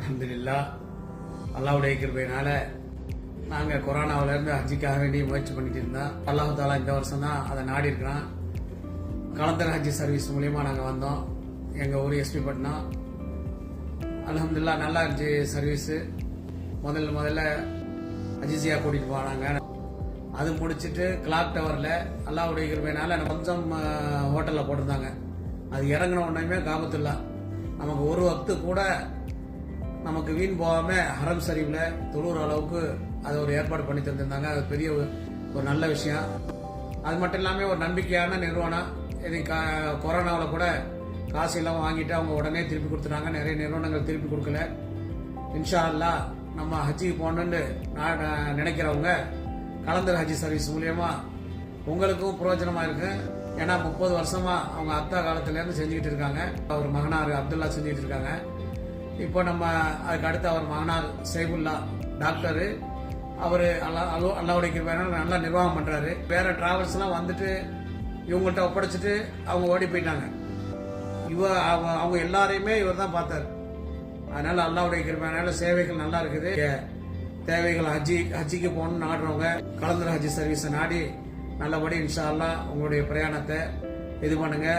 அல்ஹம்துலில்லாஹ், அல்லாஹ்வுடைய கிருபையினால நாங்கள் கொரோனாவிலேருந்து ஹஜ்ஜிக்காக வேண்டி முயற்சி பண்ணிட்டு இருந்தோம். அல்லாஹ் தாலா இந்த வருஷம் தான் அதை நாடி இருக்கிறோம். கலந்தர் ஹஜ்ஜி சர்வீஸ் மூலியமா நாங்கள் வந்தோம். எங்கள் ஊர் எஸ்பி பட்டினம். அல்ஹம்துலில்லாஹ், நல்லா இருந்துச்சு சர்வீஸு. முதல்ல அஜிசியா கூட்டிகிட்டு போனாங்க. அது முடிச்சுட்டு கிளாக் டவரில் அல்லாஹ்வுடைய கிருபையினால கொஞ்சம் ஹோட்டலில் போட்டிருந்தாங்க. அது இறங்கின உடனே காபத்துல்லா நமக்கு ஒரு வக்து கூட நமக்கு வீண் போகாம ஹரம் ஷரீஃபில் தொழுகிற அளவுக்கு அதை ஒரு ஏற்பாடு பண்ணி தந்திருந்தாங்க. அது பெரிய ஒரு நல்ல விஷயம். அது மட்டும் இல்லாமல் ஒரு நம்பிக்கையான நிறுவனம். இது கொரோனாவில் கூட காசு எல்லாம் வாங்கிட்டு அவங்க உடனே திருப்பி கொடுத்துட்டாங்க. நிறைய நிறுவனங்கள் திருப்பி கொடுக்கல. இன்ஷா அல்லாஹ் நம்ம ஹஜ்ஜிக்கு போகணுன்னு நினைக்கிறவங்க கலந்தர் ஹஜ்ஜி சர்வீஸ் மூலியமா உங்களுக்கும் பிரயோஜனமா இருக்கு. ஏன்னா 30 வருஷமா அவங்க அத்தா காலத்திலேருந்து செஞ்சுக்கிட்டு இருக்காங்க. அவர் மகனார் அப்துல்லா செஞ்சுக்கிட்டு இருக்காங்க. இப்போ நம்ம அதுக்கு அடுத்து அவர் மகனார் சைபுல்லா டாக்டரு. அவர் அல்லாஹ்வுடைய கிருபையினால நல்லா நிர்வாகம் பண்றாரு. வேற டிராவல்ஸ் எல்லாம் வந்துட்டு இவங்கள்ட்ட ஒப்படைச்சிட்டு அவங்க ஓடி போயிட்டாங்க. அவங்க எல்லாரையுமே இவர் தான் பார்த்தாரு. அதனால அல்லாஹ்வுடைய கிருபையினால சேவைகள் நல்லா இருக்குது. தேவைகள் ஹஜ்ஜிக்கு போகணும்னு நாடுறவங்க கலந்தர் ஹஜ்ஜி சர்வீஸை நாடி நல்லபடி இன்ஷா அல்லாஹ் உங்களுடைய பிரயாணத்தை இது பண்ணுங்க.